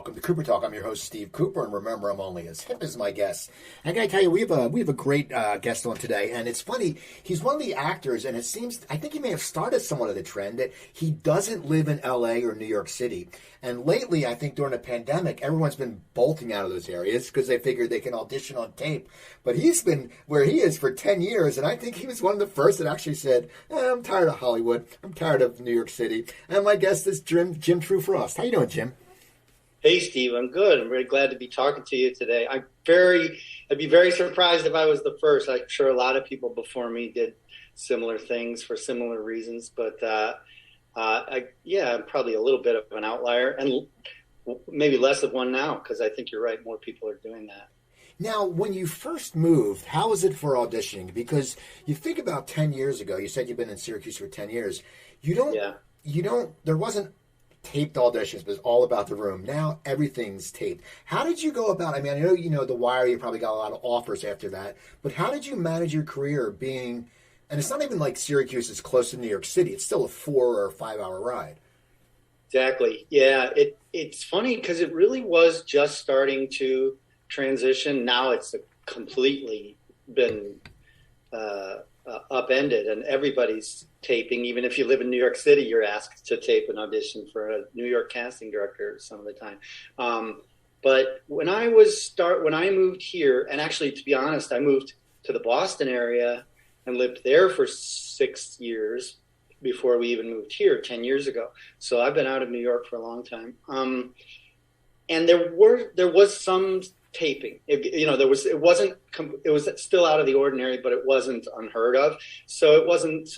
welcome to Cooper Talk. I'm your host, Steve Cooper, and remember, I'm only as hip as my guests. I gotta tell you, we have a great guest on today, and it's funny. He's one of the actors, and it seems, I think he may have started somewhat of the trend that he doesn't live in L.A. or New York City. And lately, I think during the pandemic, everyone's been bolting out of those areas because they figured they can audition on tape. But he's been where he is for 10 years, and I think he was one of the first that actually said, I'm tired of Hollywood. I'm tired of New York City. And my guest is Jim True Frost. How you doing, Jim? Hey, Steve. I'm good. I'm very glad to be talking to you today. I'd be very surprised if I was the first. I'm sure a lot of people before me did similar things for similar reasons, but I'm probably a little bit of an outlier, and maybe less of one now, because I think you're right. More people are doing that. Now, when you first moved, how was it for auditioning? Because you think about 10 years ago, you said you've been in Syracuse for 10 years. There wasn't taped auditions, but it's all about the room. Now everything's taped. How did you go about, I know you know The Wire, you probably got a lot of offers after that, but how did you manage your career being, and it's not even like Syracuse is close to New York City, it's still a 4 or 5 hour ride. Exactly. Yeah, it's funny because it really was just starting to transition. Now it's completely been upended, and everybody's taping. Even if you live in New York City, you're asked to tape an audition for a New York casting director some of the time. But when I moved here, and actually, to be honest, I moved to the Boston area and lived there for 6 years before we even moved here 10 years ago. So I've been out of New York for a long time. And there was some taping. It was still out of the ordinary, but it wasn't unheard of. So it wasn't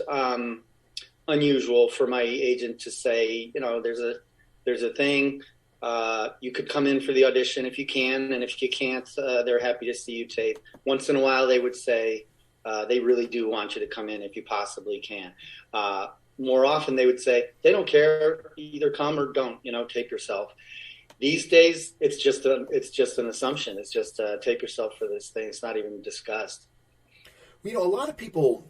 unusual for my agent to say, there's a thing. You could come in for the audition if you can, and if you can't, they're happy to see you tape. Once in a while, they would say they really do want you to come in if you possibly can. More often, they would say they don't care, either come or don't. Tape yourself. These days, it's just an assumption. It's just tape yourself for this thing. It's not even discussed. A lot of people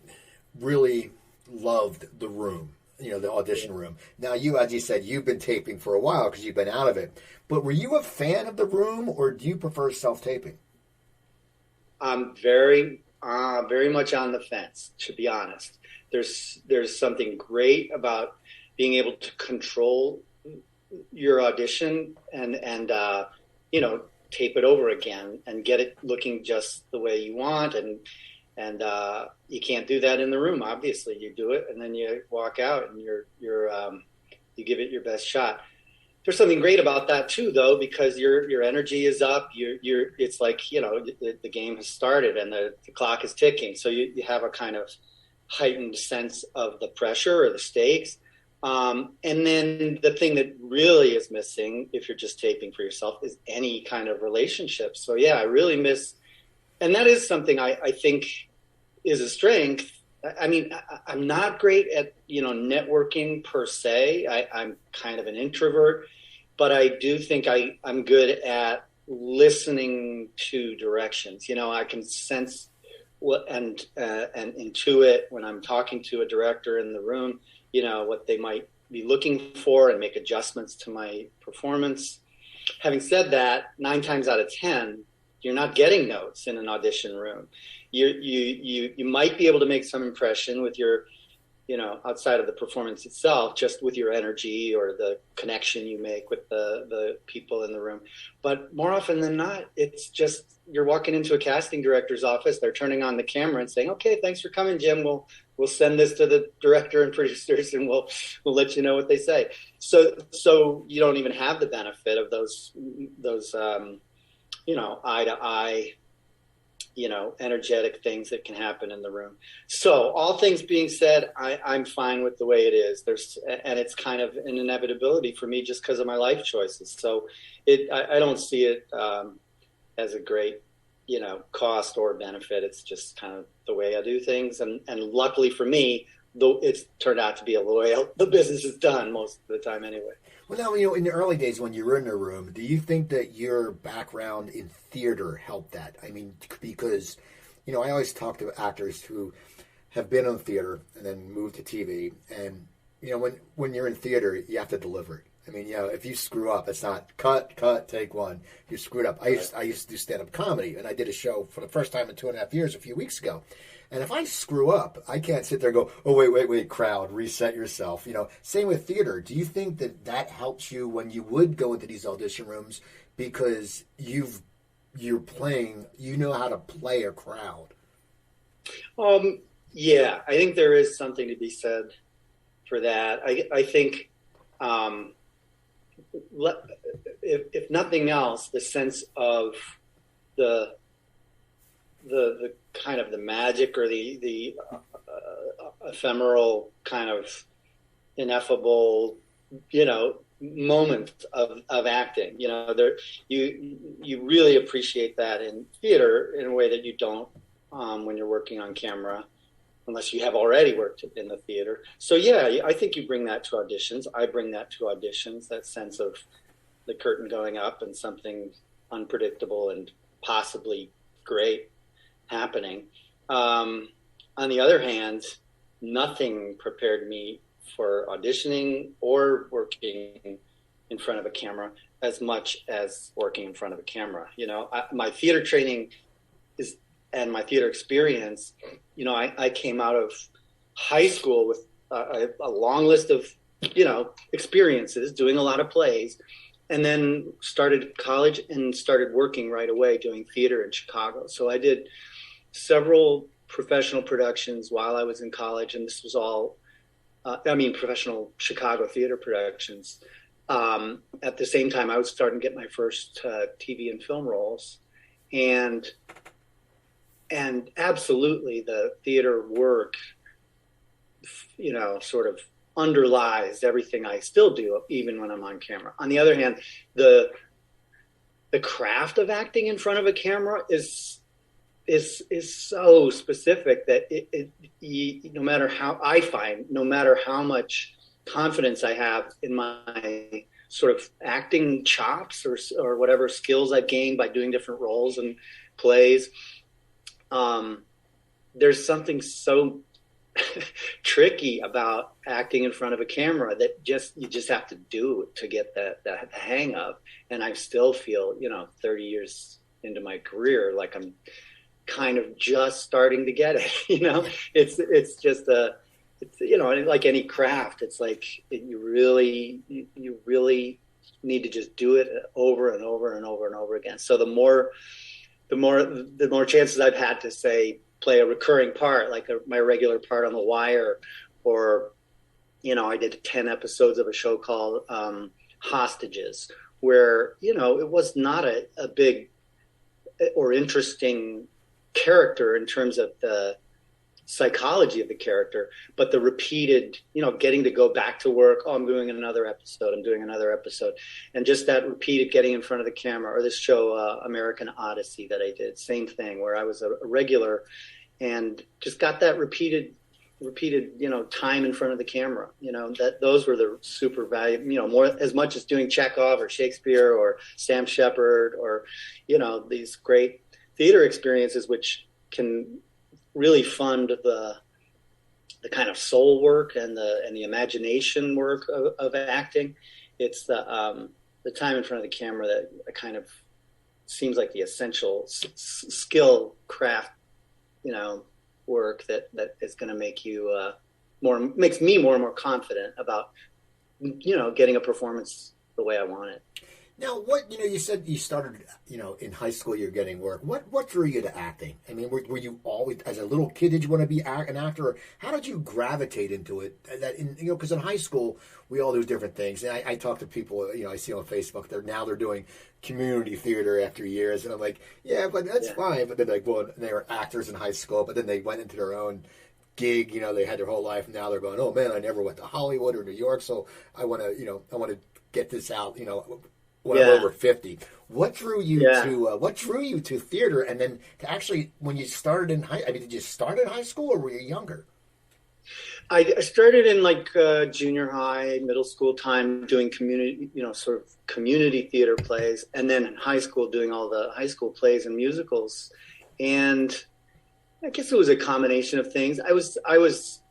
really loved The Room, the audition room. Now, as you said, you've been taping for a while because you've been out of it. But were you a fan of The Room, or do you prefer self-taping? I'm very much on the fence, to be honest. There's something great about being able to control your audition and tape it over again and get it looking just the way you want, and you can't do that in the room. Obviously, you do it and then you walk out and you give it your best shot. There's something great about that too, though, because your energy is up. It's like the game has started and the clock is ticking, so you have a kind of heightened sense of the pressure or the stakes. And then the thing that really is missing, if you're just taping for yourself, is any kind of relationship. So yeah, I really miss, and that is something I think is a strength. I'm not great at, networking per se. I'm kind of an introvert, but I do think I'm good at listening to directions. I can sense and intuit when I'm talking to a director in the room, what they might be looking for, and make adjustments to my performance. Having said that, 9 times out of 10, you're not getting notes in an audition room. You might be able to make some impression with your, outside of the performance itself, just with your energy or the connection you make with the people in the room. But more often than not, it's just you're walking into a casting director's office, they're turning on the camera and saying, "Okay, thanks for coming, Jim. We'll send this to the director and producers, and we'll let you know what they say." So you don't even have the benefit of those eye to eye, energetic things that can happen in the room. So all things being said, I'm fine with the way it is. And it's kind of an inevitability for me just because of my life choices. So I don't see it as a great, cost or benefit. It's just kind of the way I do things. And luckily for me, though, it's turned out to be the business is done most of the time anyway. Well, now, in the early days when you were in the room, do you think that your background in theater helped that? Because, I always talk to actors who have been on theater and then moved to TV. And, when you're in theater, you have to deliver it. I mean, if you screw up, it's not cut, take one. You screwed up. I used to do stand-up comedy, and I did a show for the first time in 2.5 years a few weeks ago. And if I screw up, I can't sit there and go, oh, wait, crowd, reset yourself. Same with theater. Do you think that helps you when you would go into these audition rooms because you're playing, you know how to play a crowd? Yeah, I think there is something to be said for that. I think, if nothing else, the sense of the kind of the magic or the ephemeral kind of ineffable, moment of acting. You really appreciate that in theater in a way that you don't when you're working on camera, unless you have already worked in the theater. So yeah, I think you bring that to auditions. I bring that to auditions, that sense of the curtain going up and something unpredictable and possibly great happening. On the other hand, nothing prepared me for auditioning or working in front of a camera as much as working in front of a camera. My theater training and my theater experience, I came out of high school with a long list of, experiences, doing a lot of plays, and then started college and started working right away doing theater in Chicago. So I did several professional productions while I was in college, and this was all, professional Chicago theater productions. At the same time, I was starting to get my first TV and film roles, and absolutely the theater work, sort of underlies everything I still do, even when I'm on camera. On the other hand, the craft of acting in front of a camera is so specific that no matter how much confidence I have in my sort of acting chops or whatever skills I've gained by doing different roles and plays, there's something so tricky about acting in front of a camera that you just have to do to get the hang of. And I still feel, 30 years into my career, like I'm kind of just starting to get it. It's just like any craft, it's like you really need to just do it over and over and over and over again. So the more chances I've had to, say, play a recurring part, like my regular part on The Wire, or, I did 10 episodes of a show called Hostages, where, it was not a big or interesting character in terms of the psychology of the character, but the repeated, getting to go back to work. Oh, I'm doing another episode. And just that repeated getting in front of the camera. Or this show, American Odyssey, that I did, same thing, where I was a regular and just got that repeated, time in front of the camera, that those were the super valuable, more as much as doing Chekhov or Shakespeare or Sam Shepard or, these great theater experiences, which can really fund the kind of soul work and the imagination work of acting. It's the time in front of the camera that kind of seems like the essential skill craft, work that is going to make you makes me more and more confident about, getting a performance the way I want it. Now, you said you started, in high school you're getting work. What drew you to acting? I mean, were you always, as a little kid, did you want to be an actor? Or how did you gravitate into it? Because in high school, we all do different things. And I talk to people, I see on Facebook, they're doing community theater after years. And I'm like, yeah, but that's fine. But then they were actors in high school, but then they went into their own gig, they had their whole life. Now they're going, oh man, I never went to Hollywood or New York. So I want to get this out, when I'm over 50. What drew you to theater, and then to actually, when you started in did you start in high school or were you younger? I started in junior high, middle school time doing community, sort of community theater plays, and then in high school doing all the high school plays and musicals. And I guess it was a combination of things. I was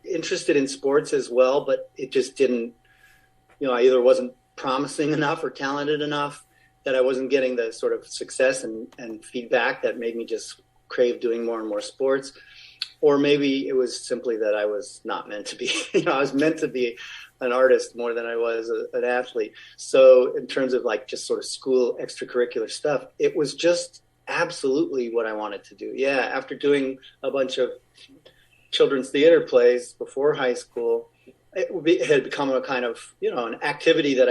interested in sports as well, but it just didn't, I either wasn't promising enough or talented enough that I wasn't getting the sort of success and feedback that made me just crave doing more and more sports. Or maybe it was simply that I was not meant to be, I was meant to be an artist more than I was an athlete. So in terms of like just sort of school extracurricular stuff, it was just absolutely what I wanted to do. Yeah. After doing a bunch of children's theater plays before high school, it had become a kind of, an activity that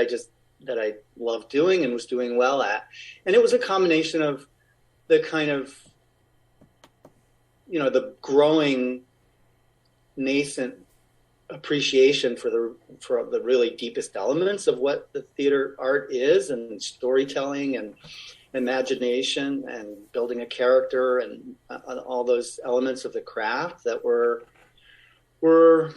I loved doing and was doing well at. And it was a combination of the kind of, the growing nascent appreciation for the really deepest elements of what the theater art is, and storytelling and imagination and building a character and all those elements of the craft that were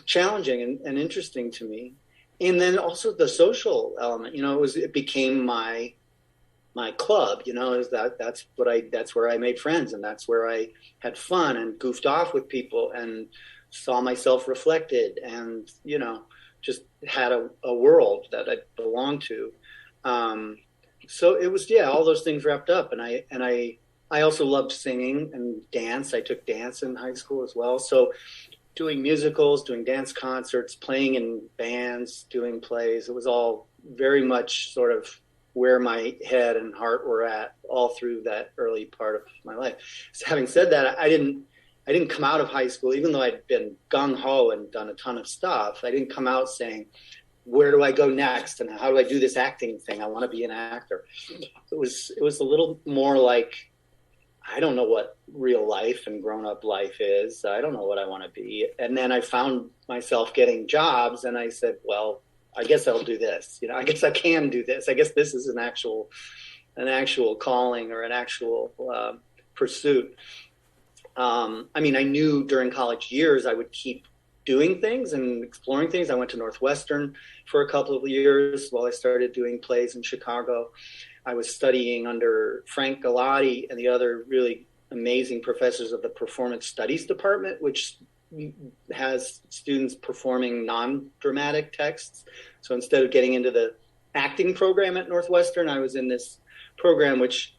challenging and interesting to me. And then also the social element, it became my club, that's where I made friends, and that's where I had fun and goofed off with people and saw myself reflected, and, just had a world that I belonged to. So it was, all those things wrapped up. And I also loved singing and dance. I took dance in high school as well. So doing musicals, doing dance concerts, playing in bands, doing plays, it was all very much sort of where my head and heart were at all through that early part of my life. So having said that, I didn't come out of high school, even though I'd been gung-ho and done a ton of stuff. I didn't come out saying, where do I go next? And how do I do this acting thing? I want to be an actor. It was a little more like, I don't know what real life and grown-up life is. I don't know what I want to be. And then I found myself getting jobs, and I said, well, I guess I'll do this. I guess I can do this. I guess this is an actual calling or an actual pursuit. I knew during college years I would keep doing things and exploring things. I went to Northwestern for a couple of years while I started doing plays in Chicago. I was studying under Frank Galati and the other really amazing professors of the Performance Studies Department, which has students performing non-dramatic texts. So instead of getting into the acting program at Northwestern, I was in this program which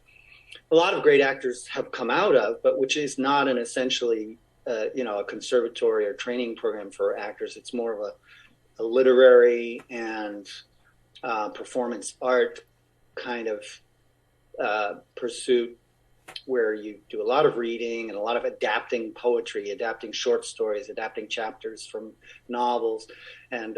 a lot of great actors have come out of, but which is not an essentially, a conservatory or training program for actors. It's more of a literary and performance art kind of pursuit, where you do a lot of reading and a lot of adapting poetry, adapting short stories, adapting chapters from novels, and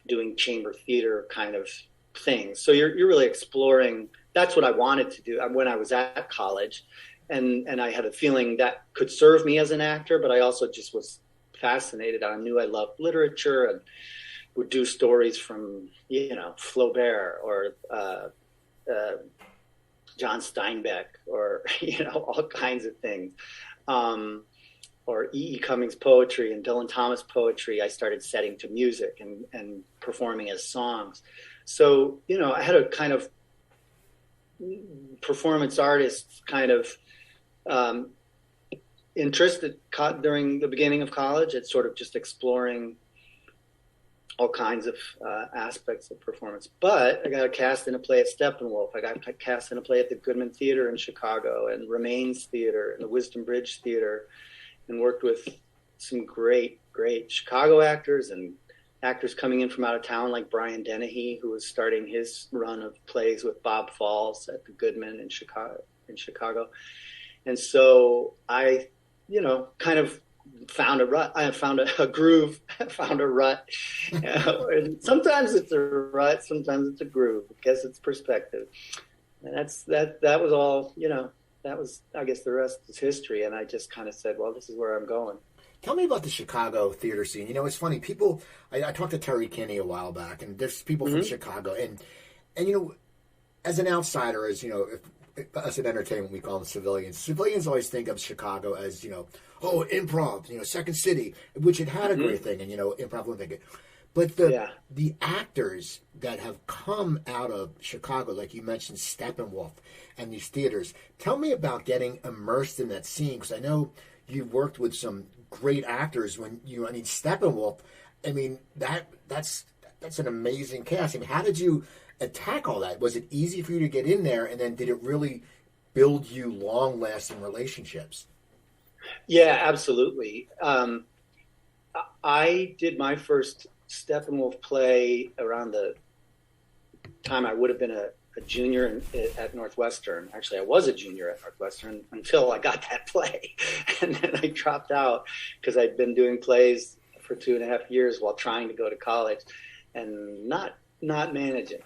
doing chamber theater kind of things. So you're really exploring. That's what I wanted to do when I was at college, and I had a feeling that could serve me as an actor, but I also just was fascinated. I knew I loved literature and would do stories from, Flaubert or John Steinbeck or, all kinds of things. Or E.E. Cummings poetry and Dylan Thomas poetry. I started setting to music and performing as songs. So, I had a kind of performance artist kind of interest during the beginning of college. It's sort of just exploring all kinds of aspects of performance. But I got cast in a play at Steppenwolf. I got cast in a play at the Goodman Theater in Chicago and Remains Theater and the Wisdom Bridge Theater, and worked with some great Chicago actors and actors coming in from out of town, like Brian Dennehy, who was starting his run of plays with Bob Falls at the Goodman in Chicago. And so I, kind of found a rut. I found a groove. I found a rut. And sometimes it's a rut. Sometimes it's a groove. I guess it's perspective. And that was all, that was, I guess the rest is history. And I just kind of said, well, this is where I'm going. Tell me about the Chicago theater scene. It's funny. People, I talked to Terry Kinney a while back, and there's people from Chicago. And as an outsider, as, us in entertainment, we call them civilians. Civilians always think of Chicago as, improv, Second City, which it had a great thing, and, improv Olympic. But the actors that have come out of Chicago, like you mentioned, Steppenwolf and these theaters, tell me about getting immersed in that scene, because I know you worked with some great actors when Steppenwolf, that's that's an amazing cast. I mean, how did you attack all that? Was it easy for you to get in there, and then did it really build you long-lasting relationships? Yeah, absolutely. I did my first Steppenwolf play around the time I would have been a junior at Northwestern. Actually, I was a junior at Northwestern until I got that play. And then I dropped out because I'd been doing plays for 2.5 years while trying to go to college and not managing.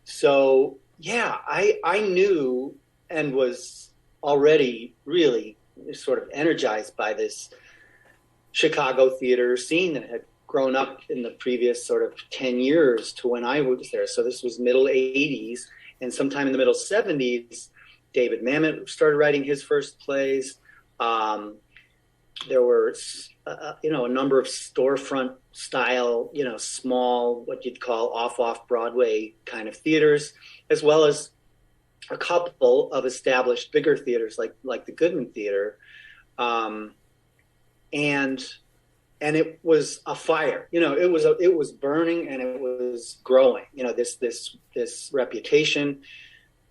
So, yeah, I knew and was already really sort of energized by this Chicago theater scene that had grown up in the previous sort of 10 years to when I was there. So this was middle 80s, and sometime in the middle 70s, David Mamet started writing his first plays. There were, a number of storefront style, small, what you'd call off Broadway kind of theaters, as well as a couple of established bigger theaters like the Goodman Theater. And it was a fire, it was burning and it was growing, this reputation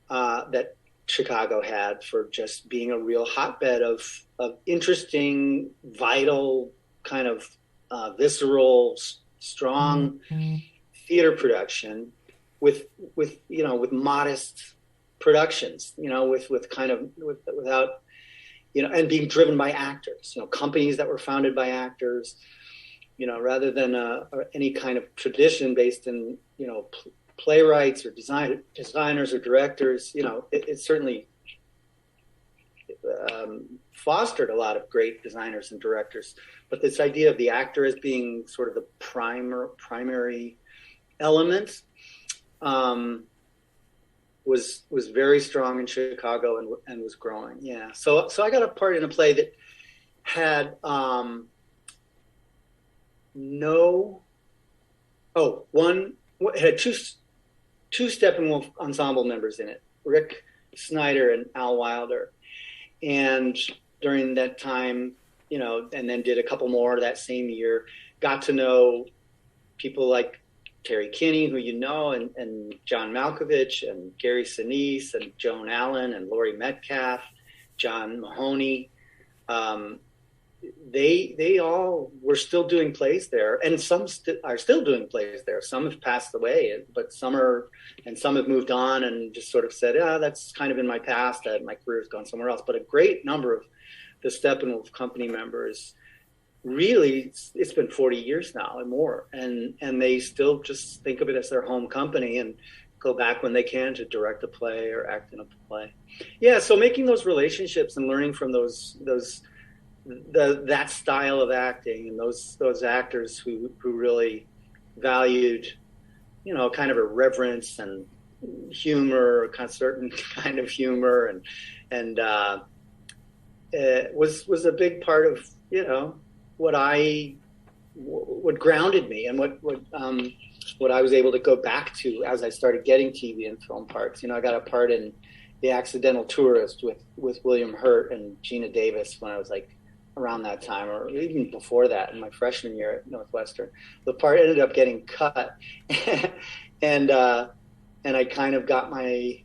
that Chicago had for just being a real hotbed of interesting, vital, kind of visceral, strong theater production with modest productions, without, and being driven by actors, companies that were founded by actors, rather than any kind of tradition based in, playwrights or designers or directors. It certainly fostered a lot of great designers and directors, but this idea of the actor as being sort of the primary element was very strong in Chicago and was growing. Yeah. So I got a part in a play that had it had two Steppenwolf ensemble members in it, Rick Snyder and Al Wilder. And during that time, and then did a couple more that same year, got to know people like Terry Kinney, who and John Malkovich and Gary Sinise and Joan Allen and Laurie Metcalf, John Mahoney. They all were still doing plays there, and some are still doing plays there. Some have passed away, but some have moved on and just sort of said, that's kind of in my past. My career's gone somewhere else. But a great number of the Steppenwolf Company members, really, it's been 40 years now and more, and they still just think of it as their home company and go back when they can to direct a play or act in a play. Yeah, so making those relationships and learning from that style of acting and those actors who really valued, kind of a reverence and humor, kind of certain kind of humor, and it was a big part of what grounded me and what I was able to go back to as I started getting TV and film parts. I got a part in The Accidental Tourist with William Hurt and Gina Davis when I was like around that time, or even before that, in my freshman year at Northwestern. The part ended up getting cut, and I kind of got my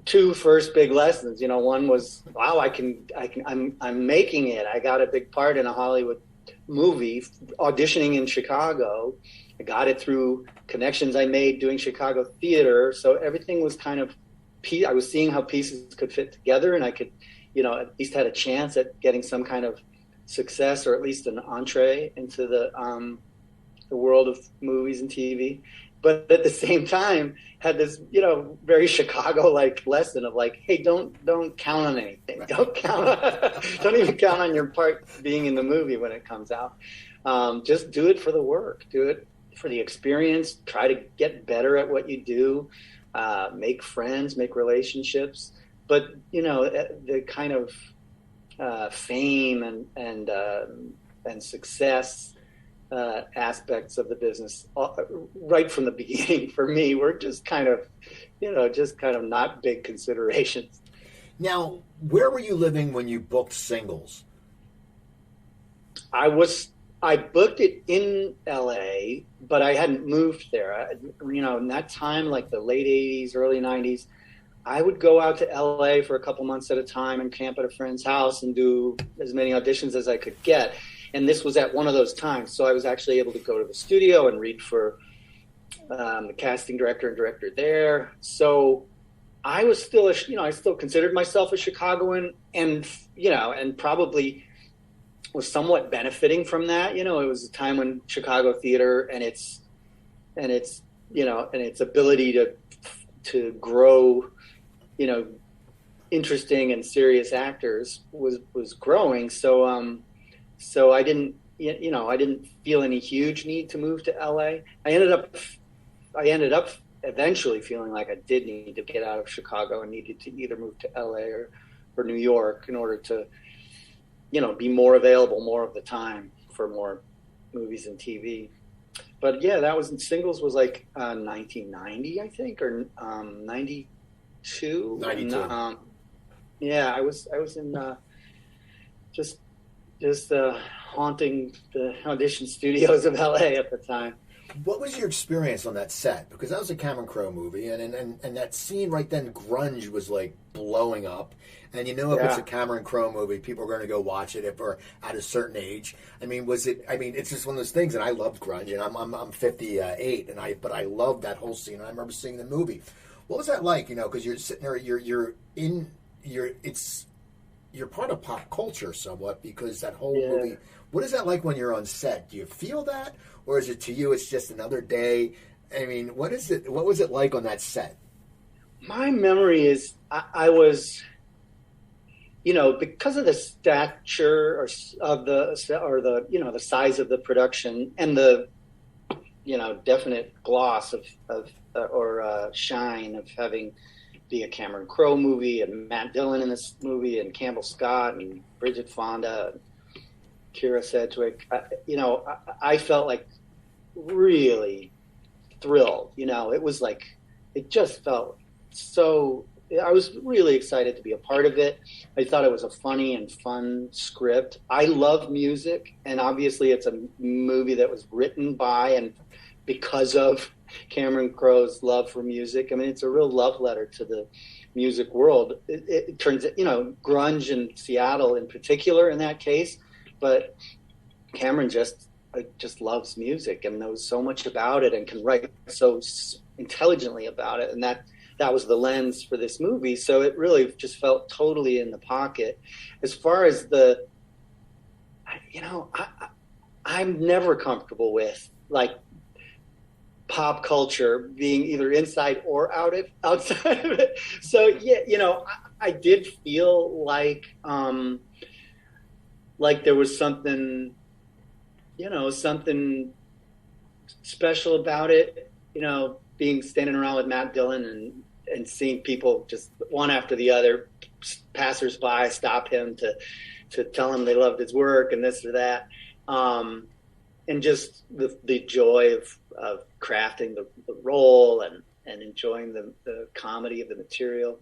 two first big lessons. One was, wow, I'm making it. I got a big part in a Hollywood movie, auditioning in Chicago. I got it through connections I made doing Chicago theater. So everything was kind of, I was seeing how pieces could fit together, and I could, at least had a chance at getting some kind of success, or at least an entree into the world of movies and TV. But at the same time, had this, very Chicago-like lesson of like, hey, don't count on anything. Right. Don't even count on your part being in the movie when it comes out. Just do it for the work. Do it for the experience. Try to get better at what you do. Make friends, make relationships. But, the kind of fame and success aspects of the business right from the beginning for me were just kind of not big considerations. Now, where were you living when you booked singles? I was I booked it in LA, but I hadn't moved there. In that time, like the late 80s, early 90s, I would go out to LA for a couple months at a time and camp at a friend's house and do as many auditions as I could get. And this was at one of those times. So I was actually able to go to the studio and read for the casting director and director there. So I was still, I still considered myself a Chicagoan, and probably was somewhat benefiting from that. It was a time when Chicago theater and its ability to grow, interesting and serious actors was growing. So I didn't feel any huge need to move to LA. I ended up eventually feeling like I did need to get out of Chicago and needed to either move to LA or New York in order to, be more available more of the time for more movies and TV. But yeah, that was Singles was like 1990, I think, or 92. 92. And, yeah, I was in just haunting the audition studios of LA at the time. What was your experience on that set? Because that was a Cameron Crowe movie, and that scene right then, grunge was like blowing up. And if it's a Cameron Crowe movie, people are going to go watch it if they're at a certain age. It's just one of those things, and I loved grunge, and I'm 58, but I loved that whole scene. And I remember seeing the movie. What was that like? Because you're sitting there, you're part of pop culture somewhat, because that whole movie. What is that like when you're on set? Do you feel that, or is it to you it's just another day? What is it? What was it like on that set? My memory is I was, because of the stature of the size of the production and the, definite gloss or shine of having be a Cameron Crowe movie and Matt Dillon in this movie and Campbell Scott and Bridget Fonda, and Kira Sedgwick. I felt like really thrilled. It was like, it just felt so. I was really excited to be a part of it. I thought it was a funny and fun script. I love music, and obviously it's a movie that was written by and because of Cameron Crowe's love for music. It's a real love letter to the music world. It turns, grunge in Seattle in particular in that case, but Cameron just loves music and knows so much about it and can write so intelligently about it. And that was the lens for this movie. So it really just felt totally in the pocket. As far as I'm never comfortable with like pop culture being either inside or outside of it. So yeah, I did feel like there was something, something special about it, being standing around with Matt Dillon and seeing people just one after the other, passersby stop him to tell him they loved his work and this or that. And just the joy of crafting the role and enjoying the comedy of the material.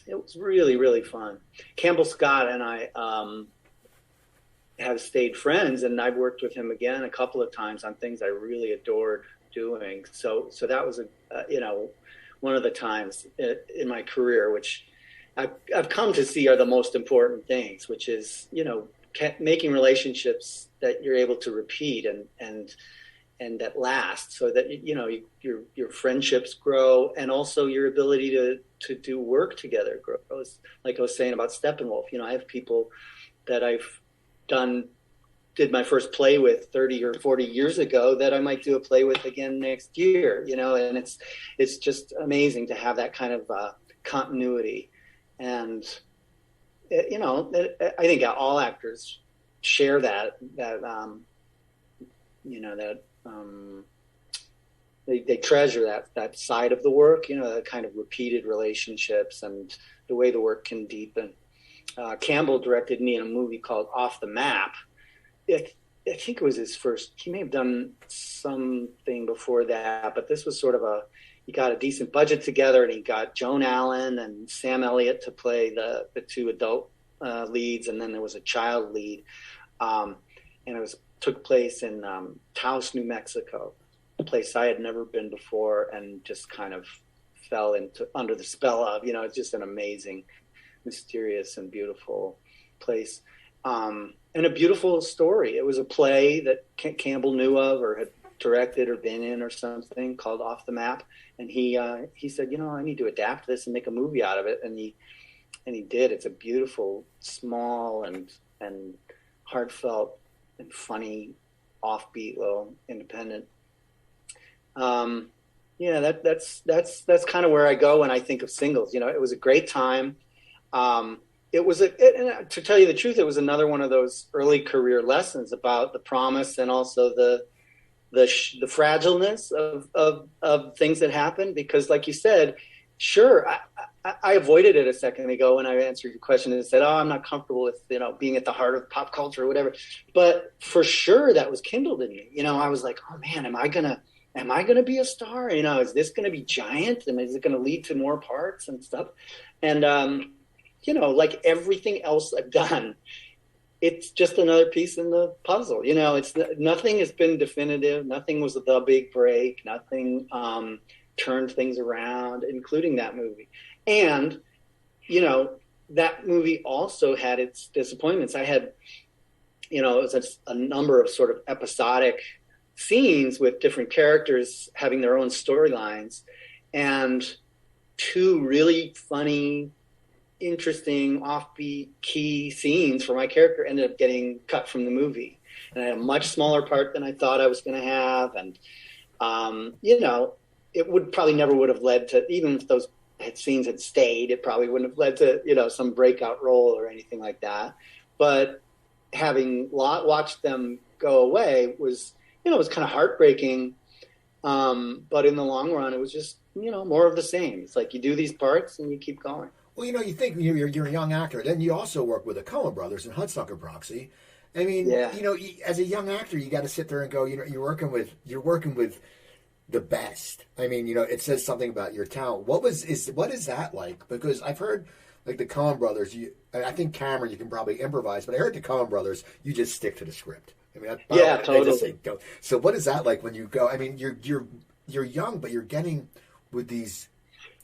It was really, really fun. Campbell Scott and I have stayed friends, and I've worked with him again a couple of times on things I really adored doing. So that was one of the times in my career which I've come to see are the most important things, which is making relationships that you're able to repeat and that last, so that your friendships grow, and also your ability to do work together grows. Like I was saying about Steppenwolf, I have people that I've did my first play with 30 or 40 years ago that I might do a play with again next year, and it's just amazing to have that kind of continuity. And I think all actors share that they treasure that side of the work, the kind of repeated relationships and the way the work can deepen. Campbell directed me in a movie called Off the Map. I think it was his first. He may have done something before that, but this was sort of he got a decent budget together, and he got Joan Allen and Sam Elliott to play the two adult leads, and then there was a child lead. And it was took place in Taos, New Mexico, a place I had never been before, and just kind of fell into under the spell of. It's just an amazing, mysterious, and beautiful place, and a beautiful story. It was a play that Campbell knew of or had directed or been in or something, called Off the Map, and he said, I need to adapt this and make a movie out of it, and he did. It's a beautiful, small, and heartfelt and funny, offbeat, little independent. That's kind of where I go when I think of Singles. It was a great time. It was and to tell you the truth, it was another one of those early career lessons about the promise and also the fragileness of things that happen. Because, like you said, sure, I avoided it a second ago when I answered your question and said, I'm not comfortable with, being at the heart of pop culture or whatever. But for sure, that was kindled in me. I was like, oh man, am I gonna be a star? Is this gonna be giant? And is it gonna lead to more parts and stuff? And like everything else I've done, it's just another piece in the puzzle. Nothing has been definitive. Nothing was the big break. Nothing turned things around, including that movie. And, that movie also had its disappointments. I had, it was a number of sort of episodic scenes with different characters having their own storylines, and two really funny, interesting, offbeat, key scenes for my character ended up getting cut from the movie. And I had a much smaller part than I thought I was going to have. And, it would have led to, even if those scenes had stayed, it probably wouldn't have led to, some breakout role or anything like that. But having watched them go away was, it was kind of heartbreaking. But in the long run, it was just, more of the same. It's like you do these parts and you keep going. Well, you think you're a young actor. Then you also work with the Coen brothers and Hudsucker Proxy. I mean, as a young actor, you got to sit there and go, you're working with the best. I mean, it says something about your talent. What is that like? Because I've heard like the Coen brothers. I think Cameron, you can probably improvise, but I heard the Coen brothers, you just stick to the script. I mean, totally. They just say, go. So what is that like when you go? I mean, you're young, but you're getting with these.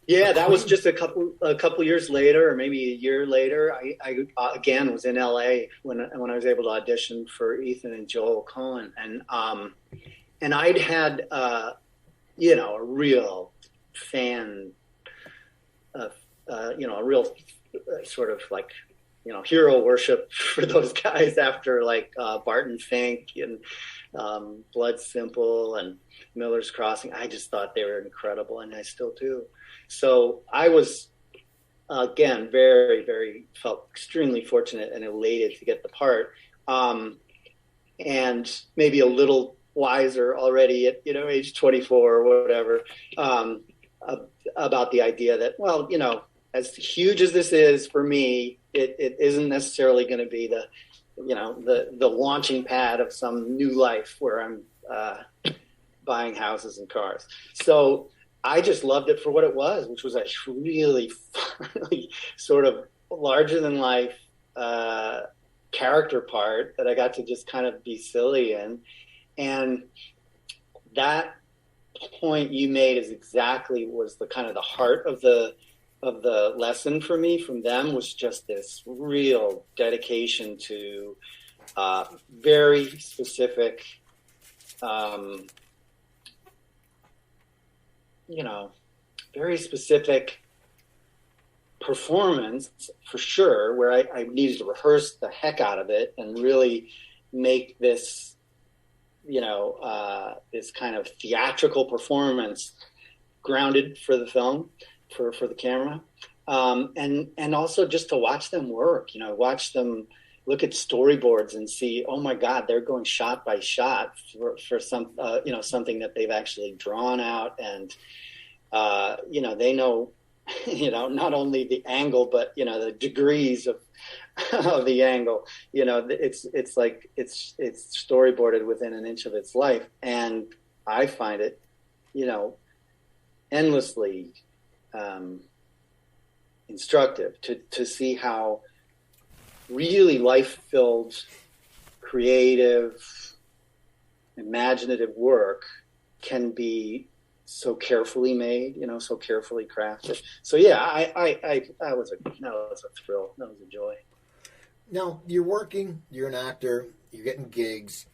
Yeah, that was just a couple years later, or maybe a year later. I again was in LA when I was able to audition for Ethan and Joel Coen, and I'd had a real fan, a real sort of like hero worship for those guys after like Barton Fink and Blood Simple and Miller's Crossing. I just thought they were incredible, and I still do. So I was, again, very, very, felt extremely fortunate and elated to get the part, and maybe a little wiser already at age 24 or whatever, about the idea that, well, as huge as this is for me, it isn't necessarily going to be the launching pad of some new life where I'm buying houses and cars. So I just loved it for what it was, which was a really sort of larger than life character part that I got to just kind of be silly in. And that point you made was the kind of the heart of the lesson for me from them, was just this real dedication to very specific, very specific performance for sure, where I needed to rehearse the heck out of it and really make this, this kind of theatrical performance grounded for the film, for the camera. And also just to watch them work, watch them look at storyboards and see, oh my God, they're going shot by shot for some, something that they've actually drawn out. And, they know, not only the angle, but, the degrees of the angle, it's like, it's storyboarded within an inch of its life. And I find it, endlessly, instructive to see how really life-filled, creative, imaginative work can be so carefully made, so carefully crafted. So yeah, that was a thrill. That was a joy. Now you're working, you're an actor, you're getting gigs.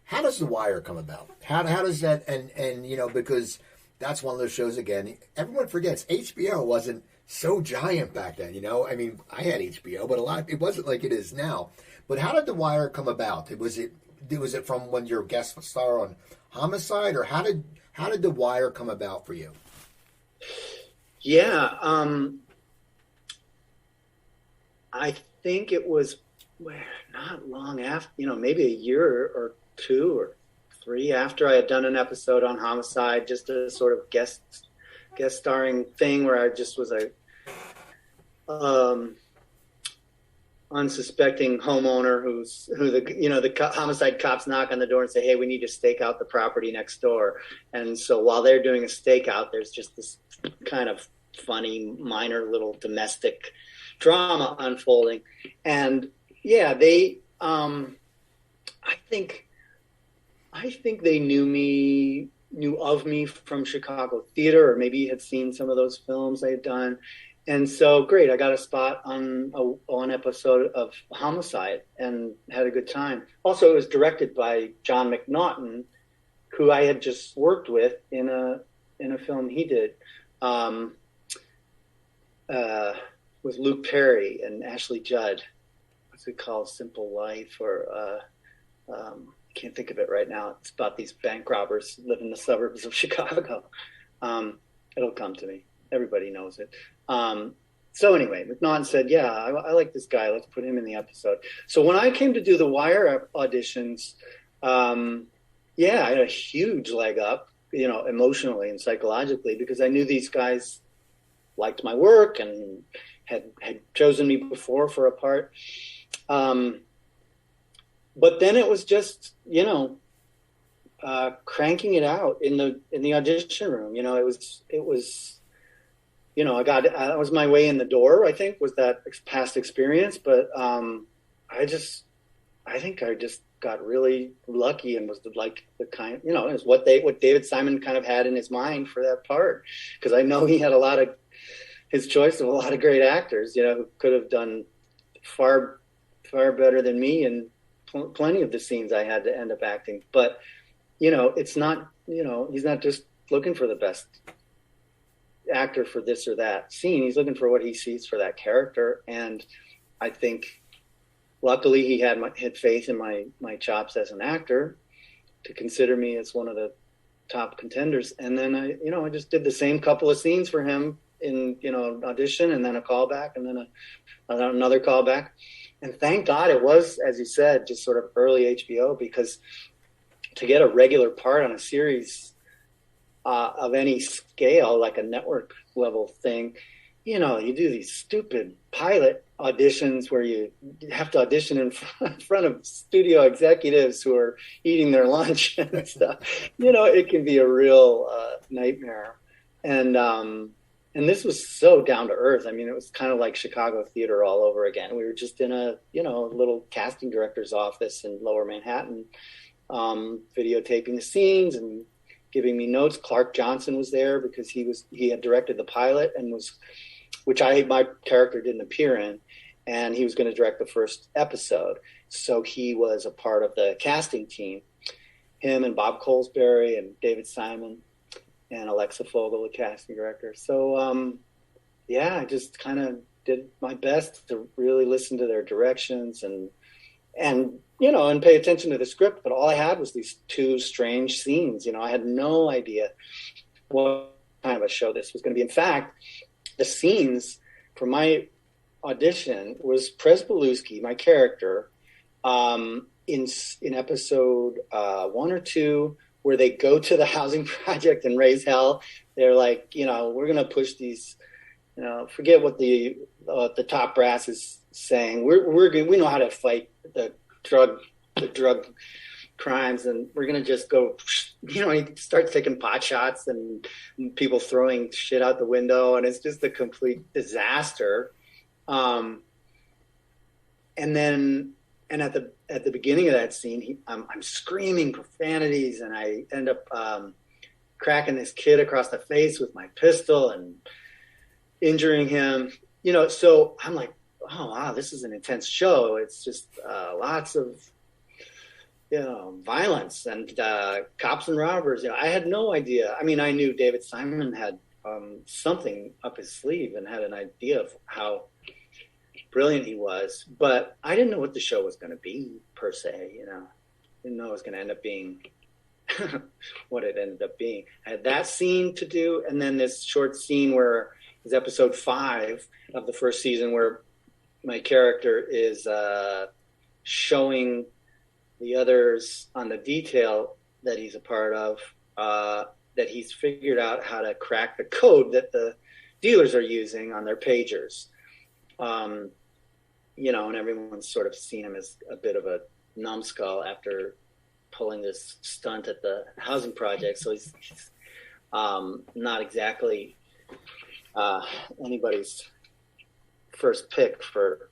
How does The Wire come about? How does that, and because that's one of those shows, again, everyone forgets HBO wasn't so giant back then, I mean, I had HBO, but it wasn't like it is now. But how did The Wire come about? Was it from when your guest star on Homicide, or how did The Wire come about for you? Yeah, I think it was not long after, maybe a year or 2 or 3 after I had done an episode on Homicide, just a sort of guest starring thing where I just was a unsuspecting homeowner who the homicide cops knock on the door and say, hey, we need to stake out the property next door. And so while they're doing a stakeout, there's just this kind of funny minor little domestic drama unfolding. And yeah, they I think they knew of me from Chicago theater, or maybe had seen some of those films I had done. And so, great, I got a spot on one episode of Homicide and had a good time. Also, it was directed by John McNaughton, who I had just worked with in a film he did with Luke Perry and Ashley Judd. What's it called? Simple Life, or I can't think of it right now. It's about these bank robbers live in the suburbs of Chicago. It'll come to me. Everybody knows it. So anyway, McNaughton said, yeah, I like this guy. Let's put him in the episode. So when I came to do the Wire auditions, I had a huge leg up, emotionally and psychologically, because I knew these guys liked my work and had chosen me before for a part. But then it was just, cranking it out in the audition room. It was that was my way in the door, I think, was that past experience. But I think I just got really lucky and was the kind, it was what David Simon kind of had in his mind for that part. Because I know he had his choice of a lot of great actors, who could have done far, far better than me in plenty of the scenes I had to end up acting. But, it's not, he's not just looking for the best actor for this or that scene. He's looking for what he sees for that character. And I think luckily he had faith in my chops as an actor to consider me as one of the top contenders. And then I just did the same couple of scenes for him in, audition, and then a callback, and then another callback. And thank God it was, as you said, just sort of early HBO, because to get a regular part on a series of any scale, like a network level thing, you do these stupid pilot auditions where you have to audition in front of studio executives who are eating their lunch and stuff. It can be a real nightmare. And this was so down to earth. I mean, it was kind of like Chicago theater all over again. We were just in a little casting director's office in Lower Manhattan, videotaping the scenes and giving me notes. Clark Johnson was there because he had directed the pilot and which my character didn't appear in, and he was going to direct the first episode. So he was a part of the casting team, him and Bob Colesbury and David Simon and Alexa Fogel, the casting director. So, I just kind of did my best to really listen to their directions and pay attention to the script. But all I had was these 2 strange scenes. I had no idea what kind of a show this was going to be. In fact, the scenes for my audition was Pryzbylewski, my character, in episode 1 or 2, where they go to the housing project and raise hell. They're like, we're going to push these, forget what the top brass is saying. We know how to fight the drug crimes, and we're going to just go, he starts taking pot shots and people throwing shit out the window, and it's just a complete disaster. And then and at the beginning of that scene, I'm screaming profanities, and I end up cracking this kid across the face with my pistol and injuring him. So I'm like, oh wow, this is an intense show. It's just lots of violence and cops and robbers. I had no idea. I mean, I knew David Simon had something up his sleeve and had an idea of how brilliant he was, but I didn't know what the show was going to be per se. Didn't know it was going to end up being what it ended up being. I had that scene to do, and then this short scene where it's episode 5 of the first season, where my character is showing the others on the detail that he's a part of that he's figured out how to crack the code that the dealers are using on their pagers. And everyone's sort of seen him as a bit of a numbskull after pulling this stunt at the housing project. So he's not exactly anybody's first pick for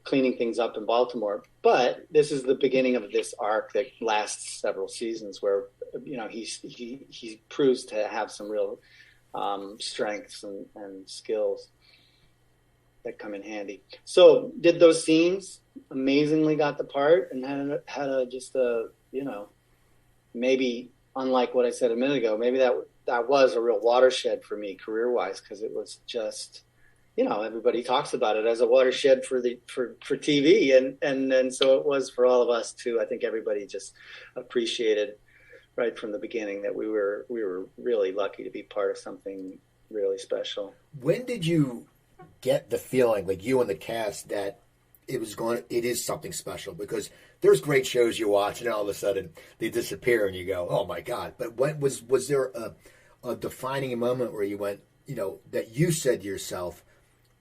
cleaning things up in Baltimore. But this is the beginning of this arc that lasts several seasons, where he proves to have some real strengths and skills that come in handy. So did those scenes, amazingly got the part, and had just maybe, unlike what I said a minute ago, maybe that was a real watershed for me career-wise, because it was just, everybody talks about it as a watershed for TV, and so it was for all of us too. I think everybody just appreciated right from the beginning that we were really lucky to be part of something really special. When did you get the feeling, like you and the cast, that it is something special? Because there's great shows you watch and all of a sudden they disappear and you go, oh my God. But when was there a defining moment where you went, that you said to yourself,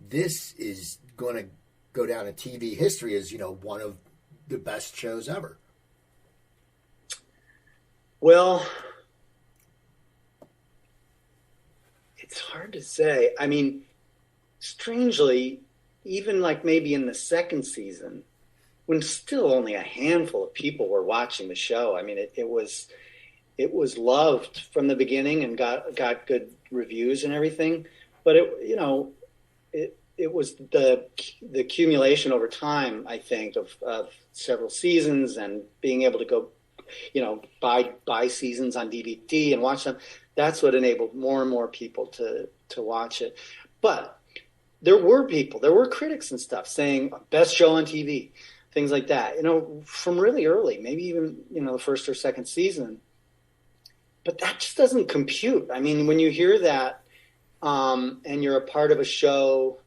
this is going to go down in TV history as, one of the best shows ever? Well, it's hard to say. I mean, strangely, even like maybe in the second season, when still only a handful of people were watching the show. I mean, it was loved from the beginning and got good reviews and everything. But it was the accumulation over time, I think, of several seasons and being able to go, buy seasons on DVD and watch them. That's what enabled more and more people to watch it. But there were critics and stuff saying best show on TV, things like that, from really early, maybe even, the first or second season. But that just doesn't compute. I mean, when you hear that, and you're a part of a show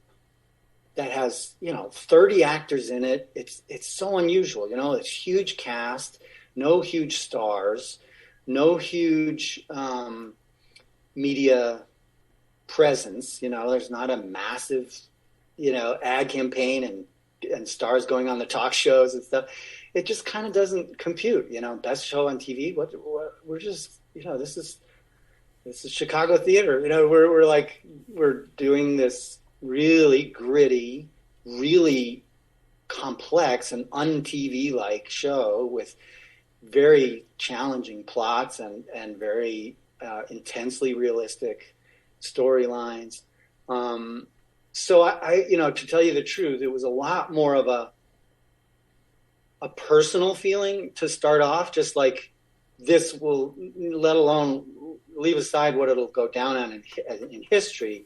that has, 30 actors in it, it's so unusual. It's huge cast, no huge stars, no huge media presence. There's not a massive, ad campaign and stars going on the talk shows and stuff. It just kind of doesn't compute. Best show on TV. What we're just, this is Chicago theater. We're doing this really gritty, really complex and un-TV like show with very challenging plots and very intensely realistic storylines. So I, to tell you the truth, it was a lot more of a personal feeling to start off, just like this will, let alone leave aside what it'll go down on in history.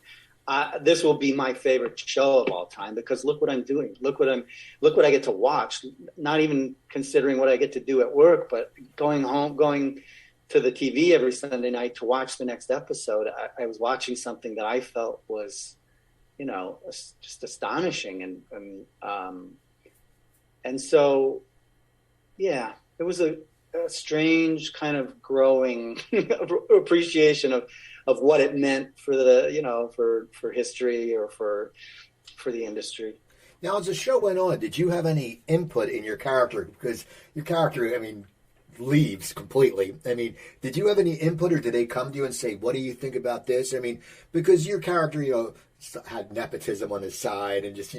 This will be my favorite show of all time, because look what I'm doing. Look what I get to watch. Not even considering what I get to do at work, but going to the TV every Sunday night to watch the next episode. I was watching something that I felt was, just astonishing, and so, yeah, it was a strange kind of growing appreciation of what it meant for the, for history or for the industry. Now, as the show went on, did you have any input in your character? Because your character, I mean, leaves completely. I mean, did you have any input, or did they come to you and say, "What do you think about this?" I mean, because your character, had nepotism on his side and just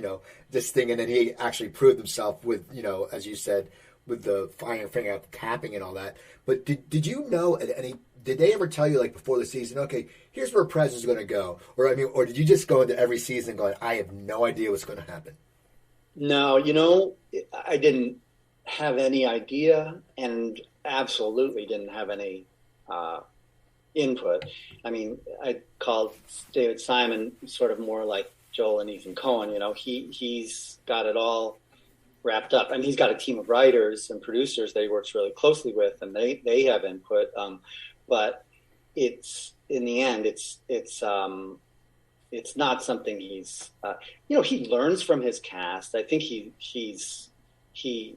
this thing, and then he actually proved himself with as you said, with the figuring out the tapping and all that. But did you know at any? Did they ever tell you, like, before the season, okay, here's where Prez is going to go? Or did you just go into every season going, I have no idea what's going to happen? No, I didn't have any idea, and absolutely didn't have any input. I mean, I called David Simon sort of more like Joel and Ethan Cohen. He's got it all wrapped up. I mean, he's got a team of writers and producers that he works really closely with, and they have input. But it's, in the end, it's not something he's, he learns from his cast. I think he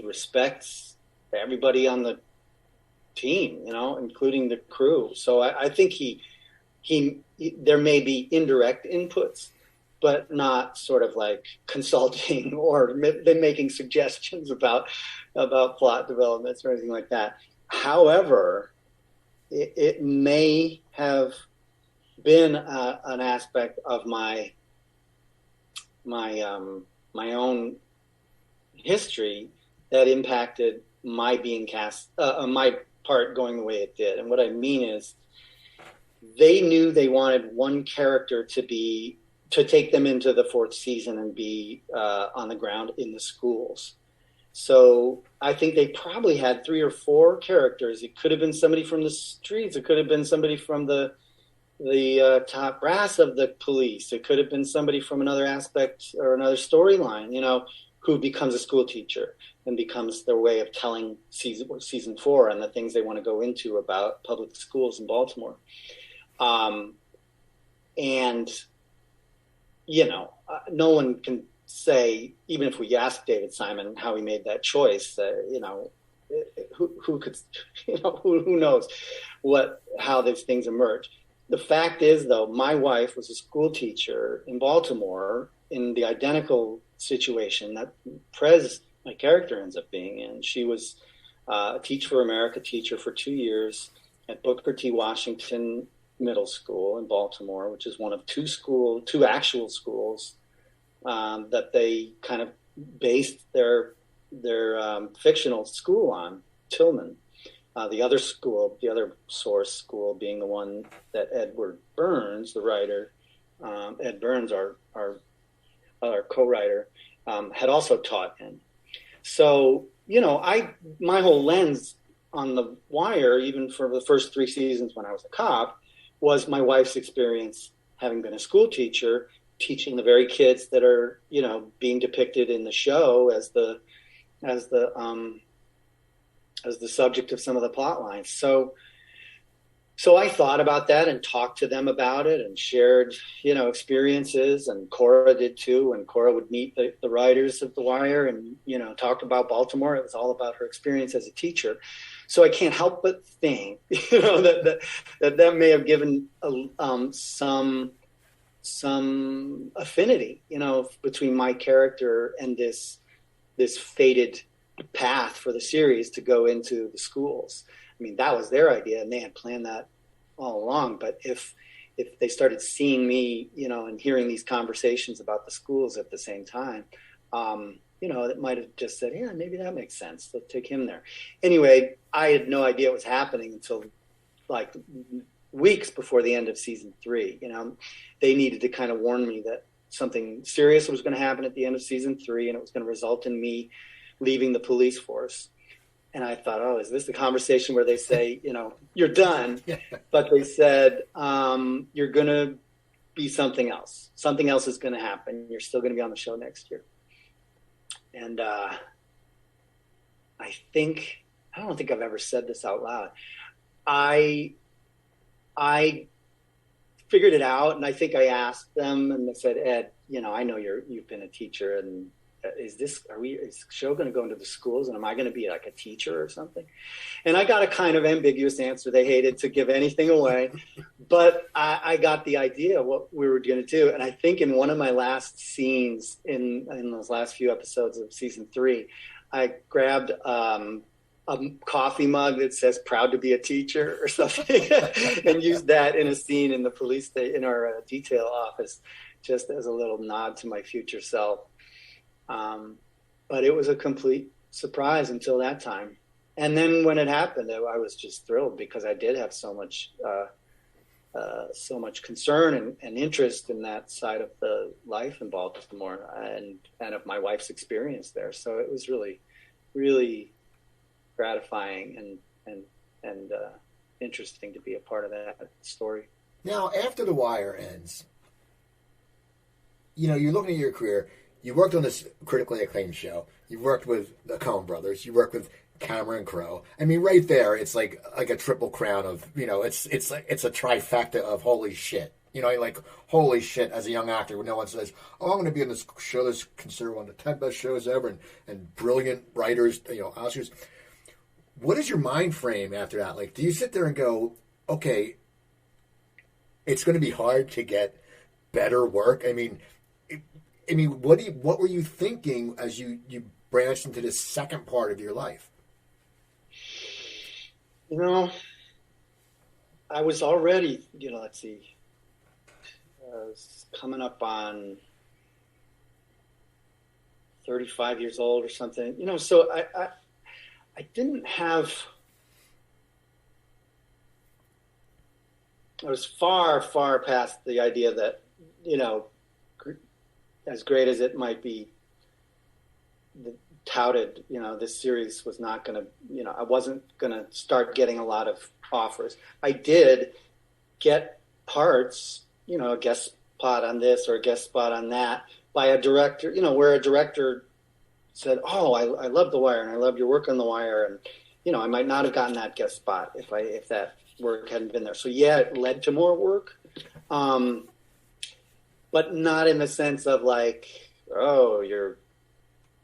respects everybody on the team, including the crew. So I think he there may be indirect inputs, but not sort of like consulting or them making suggestions about plot developments or anything like that. However, it may have been an aspect of my own history that impacted my being cast, my part going the way it did. And what I mean is, they knew they wanted one character to take them into the fourth season and be on the ground in the schools. So I think they probably had 3 or 4 characters. It could have been somebody from the streets. It could have been somebody from the top brass of the police. It could have been somebody from another aspect or another storyline, who becomes a school teacher and becomes their way of telling season 4 and the things they want to go into about public schools in Baltimore. No one can say, even if we ask David Simon how he made that choice, who could, who knows how these things emerge. The fact is, though, my wife was a school teacher in Baltimore in the identical situation that Prez, my character, ends up being in. She was a Teach for America teacher for 2 years at Booker T. Washington Middle School in Baltimore, which is one of 2 actual schools that they kind of based their fictional school on, Tillman. The other source school being the one that Edward Burns, the writer, Ed Burns, our co-writer, had also taught in. So, my whole lens on The Wire, even for the first 3 seasons when I was a cop, was my wife's experience having been a school teacher, teaching the very kids that are, being depicted in the show as the subject of some of the plot lines. So I thought about that and talked to them about it and shared, experiences, and Cora did too. And Cora would meet the writers of The Wire and, talked about Baltimore. It was all about her experience as a teacher. So I can't help but think, that may have given some affinity, between my character and this fated path for the series to go into the schools. I mean, that was their idea, and they had planned that all along. But if they started seeing me, and hearing these conversations about the schools at the same time, it might have just said, yeah, maybe that makes sense. Let's take him there. Anyway, I had no idea what was happening until like weeks before the end of season 3. They needed to kind of warn me that something serious was going to happen at the end of season 3, and it was going to result in me leaving the police force. And I thought, oh, is this the conversation where they say, you're done? But they said, you're going to be something else. Something else is going to happen. You're still going to be on the show next year. And I don't think I've ever said this out loud. I figured it out, and I think I asked them, and they said, Ed, I know you've been a teacher, and is the show going to go into the schools, and am I going to be like a teacher or something? And I got a kind of ambiguous answer. They hated to give anything away, but I got the idea of what we were going to do. And I think in one of my last scenes in those last few episodes of season 3, I grabbed a a coffee mug that says "Proud to be a teacher" or something, and used that in a scene in the police in our detail office, just as a little nod to my future self. But it was a complete surprise until that time. And then when it happened, I was just thrilled because I did have so much concern and interest in that side of the life in Baltimore and of my wife's experience there. So it was really, really gratifying and interesting to be a part of that story. Now, after The Wire ends, you're looking at your career. You worked on this critically acclaimed show. You worked with the Coen brothers. You worked with Cameron Crowe. I mean, right there, it's like a triple crown of, it's a trifecta of holy shit. Like, holy shit, as a young actor, when no one says, oh, I'm going to be in this show that's considered one of the 10 best shows ever, and brilliant writers, Oscars. What is your mind frame after that? Like, do you sit there and go, okay, it's going to be hard to get better work? I mean, what were you thinking as you branched into this second part of your life? I was already, let's see, I was coming up on 35 years old or something, so I didn't have, I was far, far past the idea that, as great as it might be touted, this series was not going to, I wasn't going to start getting a lot of offers. I did get parts, a guest spot on this or a guest spot on that by a director, where a director said, oh, I love The Wire and I love your work on The Wire. And, I might not have gotten that guest spot if that work hadn't been there. So yeah, it led to more work. But not in the sense of like, oh,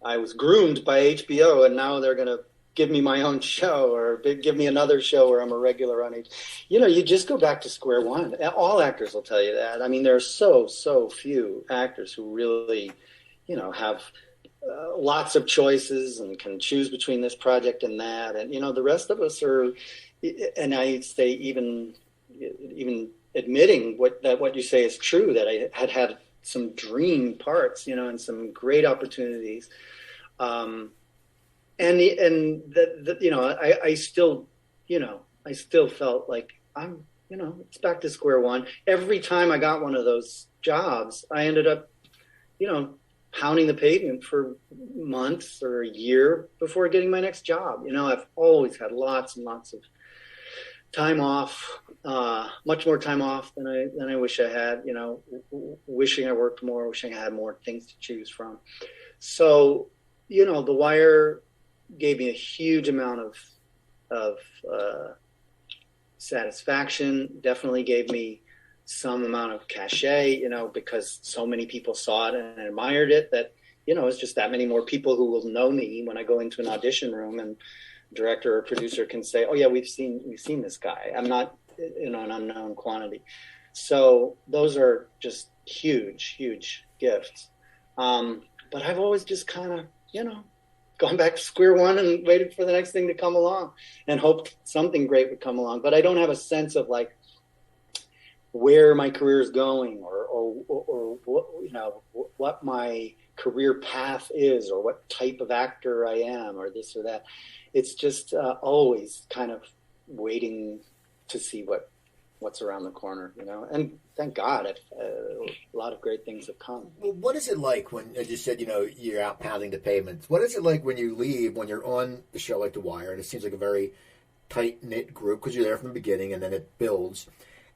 I was groomed by HBO and now they're going to give me my own show or give me another show where I'm a regular on HBO. You just go back to square one. All actors will tell you that. I mean, there are so few actors who really, have lots of choices and can choose between this project and that. And, the rest of us are, and I say even admitting what you say is true, that I had some dream parts, and some great opportunities. I still felt like I'm, it's back to square one. Every time I got one of those jobs, I ended up, pounding the pavement for months or a year before getting my next job. I've always had lots and lots of time off, much more time off than I wish I had, wishing I worked more, wishing I had more things to choose from. So, The Wire gave me a huge amount of satisfaction, definitely gave me some amount of cachet, because so many people saw it and admired it that, it's just that many more people who will know me when I go into an audition room and director or producer can say, oh yeah, we've seen this guy. I'm not, an unknown quantity. So those are just huge gifts. But I've always just kind of, gone back to square one and waited for the next thing to come along and hoped something great would come along. But I don't have a sense of like where my career is going or what my career path is or what type of actor I am or this or that. It's just always kind of waiting to see what's around the corner, and thank God a lot of great things have come. Well, what is it like when, as you said, you're out pounding the pavements? What is it like when you leave, when you're on a show like The Wire, and it seems like a very tight-knit group because you're there from the beginning and then it builds,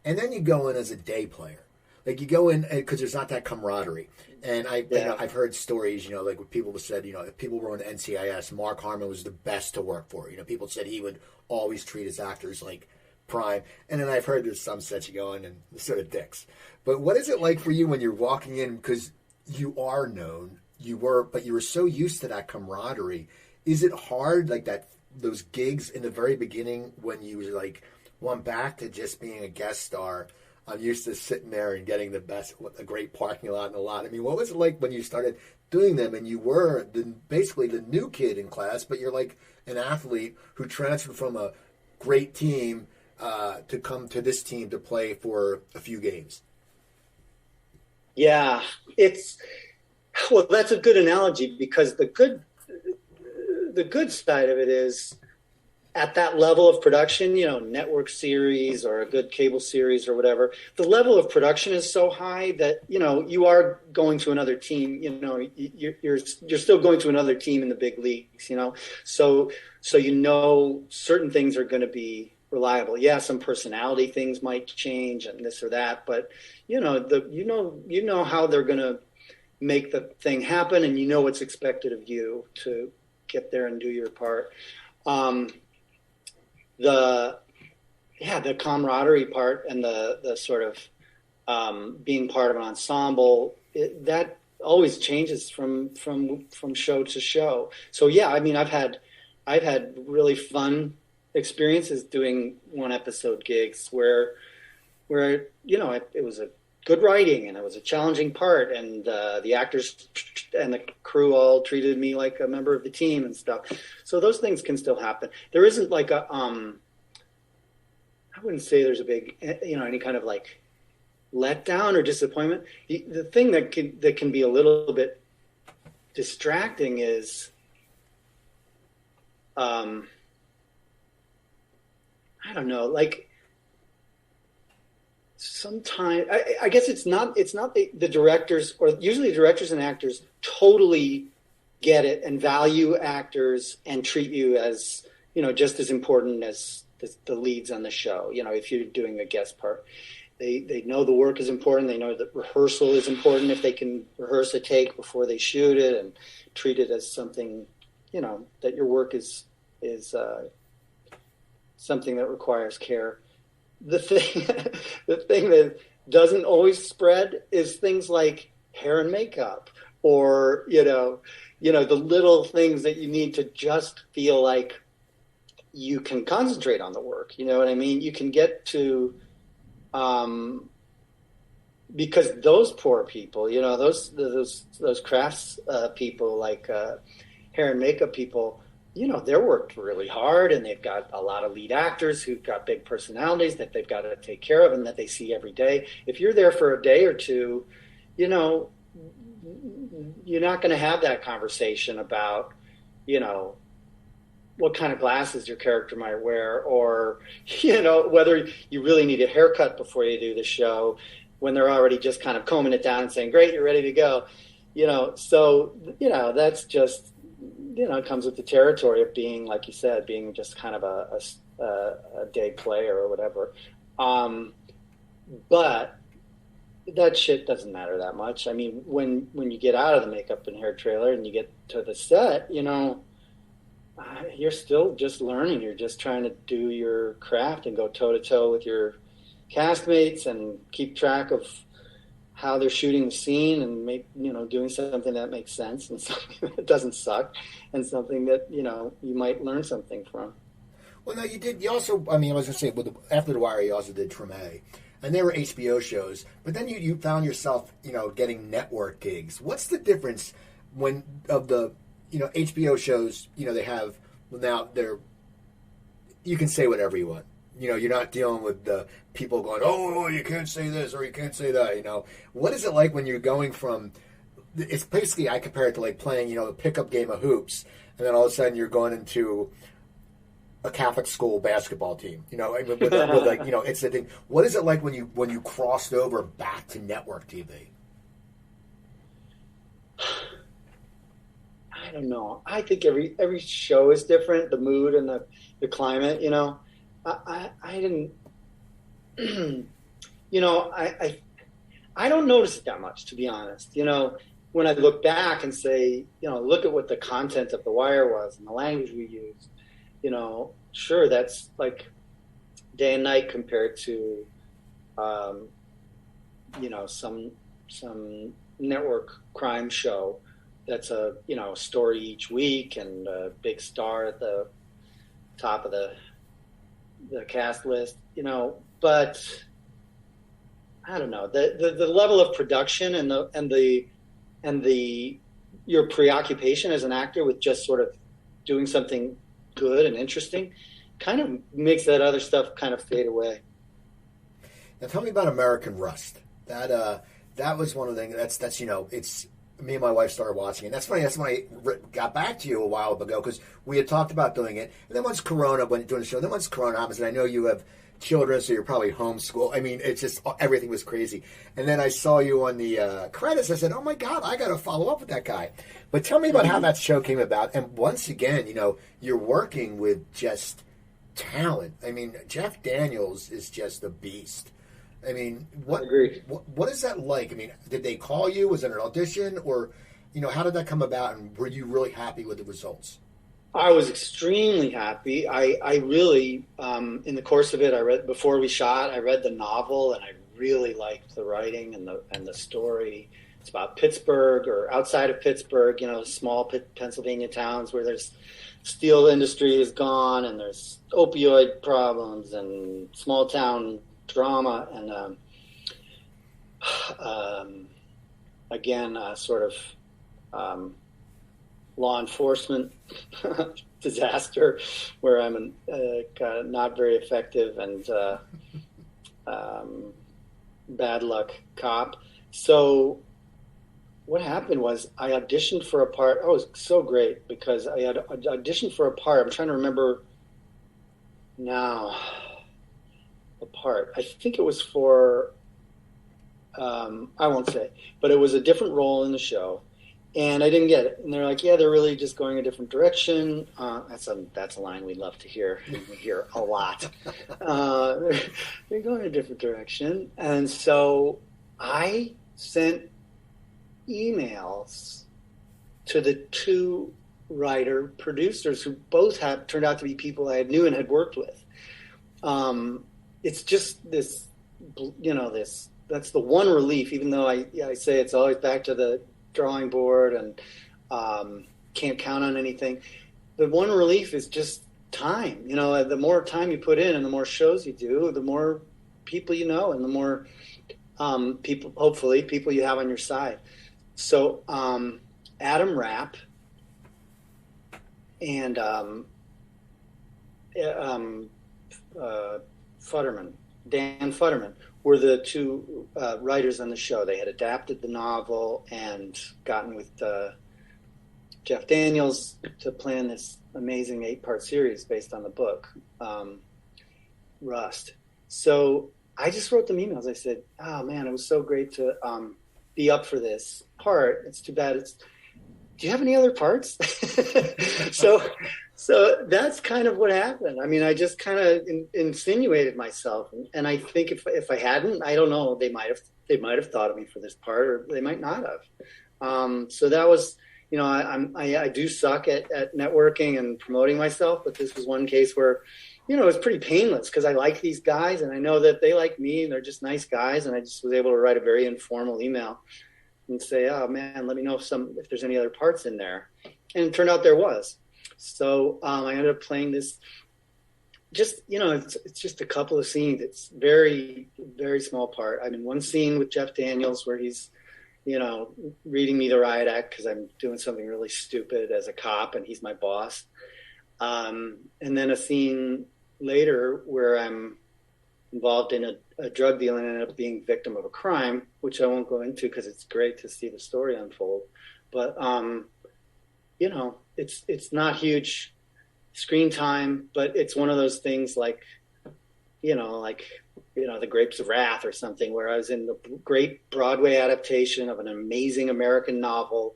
and then you go in as a day player? Like you go in because there's not that camaraderie. And I've heard stories, like what people have said, if people were on NCIS, Mark Harmon was the best to work for. People said he would always treat his actors like prime. And then I've heard there's some sets you go in and sort of dicks. But what is it like for you when you're walking in, because you are known, but you were so used to that camaraderie. Is it hard, like those gigs in the very beginning when you like went back to just being a guest star I'm used to sitting there and getting a great parking lot and a lot. I mean, what was it like when you started doing them and you were basically the new kid in class, but you're like an athlete who transferred from a great team to come to this team to play for a few games? Yeah, that's a good analogy, because the good side of it is, at that level of production, network series or a good cable series or whatever, the level of production is so high that, you are going to another team, you're still going to another team in the big leagues, so certain things are going to be reliable. Yeah, some personality things might change and this or that, but you know how they're going to make the thing happen, and what's expected of you to get there and do your part. The camaraderie part and the sort of being part of an ensemble, that always changes from show to show. So yeah, I mean, I've had really fun experiences doing one episode gigs where it was a good writing and it was a challenging part, and the actors and the crew all treated me like a member of the team and stuff. So those things can still happen. There isn't like I wouldn't say there's a big, any kind of like letdown or disappointment. The thing that can be a little bit distracting is, I don't know, like, sometimes I guess it's not the directors, or usually directors and actors totally get it and value actors and treat you as, just as important as the leads on the show. If you're doing a guest part, they know the work is important. They know that rehearsal is important. If they can rehearse a take before they shoot it and treat it as something, that your work is something that requires care. The thing that doesn't always spread is things like hair and makeup, or the little things that you need to just feel like you can concentrate on the work. You know what I mean? You can get to, because those poor people, those crafts people, like hair and makeup people, they're worked really hard, and they've got a lot of lead actors who've got big personalities that they've got to take care of and that they see every day. If you're there for a day or two, you're not going to have that conversation about, what kind of glasses your character might wear, or, whether you really need a haircut before you do the show, when they're already just kind of combing it down and saying, great, you're ready to go. So, that's just, it comes with the territory of being, like you said, being just kind of a day player or whatever. But that shit doesn't matter that much. I mean, when you get out of the makeup and hair trailer and you get to the set, you're still just learning. You're just trying to do your craft and go toe to toe with your castmates and keep track of how they're shooting the scene, and doing something that makes sense and something that doesn't suck, and something that you might learn something from. Well, no, you also, I was going to say, after The Wire, you also did Treme, and they were HBO shows, but then you found yourself, getting network gigs. What's the difference of the, HBO shows, they have, now you can say whatever you want. You're not dealing with the people going, oh, you can't say this or you can't say that, What is it like when you're going from, it's basically, I compare it to like playing, a pickup game of hoops, and then all of a sudden you're going into a Catholic school basketball team, with like, it's the thing. What is it like when you crossed over back to network TV? I don't know. I think every show is different, the mood and the climate, I didn't, I don't notice it that much, to be honest. When I look back and say, look at what the content of The Wire was and the language we used, sure, that's like day and night compared to, some network crime show that's a, story each week and a big star at the top of the cast list, but I don't know, the level of production and the your preoccupation as an actor with just sort of doing something good and interesting kind of makes that other stuff kind of fade away. Now tell me about American Rust. That was one of the things that's it's me and my wife started watching it. That's funny. That's when I got back to you a while ago because we had talked about doing it. And then once Corona, when doing the show, then once Corona happens, and I know you have children, so you're probably homeschooled. I mean, it's just everything was crazy. And then I saw you on the credits. I said, "Oh my God, I got to follow up with that guy." But tell me about how that show came about. And once again, you're working with just talent. I mean, Jeff Daniels is just a beast. I mean, what is that like? I mean, did they call you? Was it an audition, or how did that come about? And were you really happy with the results? I was extremely happy. I really, in the course of it, before we shot, I read the novel, and I really liked the writing and the story. It's about Pittsburgh or outside of Pittsburgh, small Pennsylvania towns where there's steel industry is gone, and there's opioid problems and small town drama, and again, sort of law enforcement disaster where I'm not very effective and bad luck cop. So what happened was I auditioned for a part. Oh, it was so great because I had auditioned for a part. I'm trying to remember now the part. I think it was for, I won't say, but it was a different role in the show. And I didn't get it. And they're like, yeah, they're really just going a different direction. That's a line we love to hear. We hear a lot. They're going a different direction. And so I sent emails to the two writer producers who both turned out to be people I knew and had worked with. It's just this, that's the one relief, even though I say it's always back to the drawing board and can't count on anything. The one relief is just time. The more time you put in and the more shows you do, the more people you know and the more people you have on your side. So Adam Rapp and Dan Futterman were the two writers on the show. They had adapted the novel and gotten with Jeff Daniels to plan this amazing 8-part series based on the book, Rust. So I just wrote them emails. I said, oh man, it was so great to be up for this part. It's too bad do you have any other parts? So that's kind of what happened. I mean, I just kind of insinuated myself, and I think if I hadn't, I don't know, they might have thought of me for this part, or they might not have. So that was, I do suck at networking and promoting myself, but this was one case where, it was pretty painless because I like these guys, and I know that they like me, and they're just nice guys, and I just was able to write a very informal email and say, oh man, let me know if there's any other parts in there. And it turned out there was. So I ended up playing this, it's just a couple of scenes. It's very, very small part. I'm in one scene with Jeff Daniels where he's, reading me the riot act because I'm doing something really stupid as a cop and he's my boss. And then a scene later where I'm involved in a drug deal and ended up being victim of a crime, which I won't go into because it's great to see the story unfold. But, it's not huge screen time, but it's one of those things like The Grapes of Wrath or something, where I was in the great Broadway adaptation of an amazing American novel.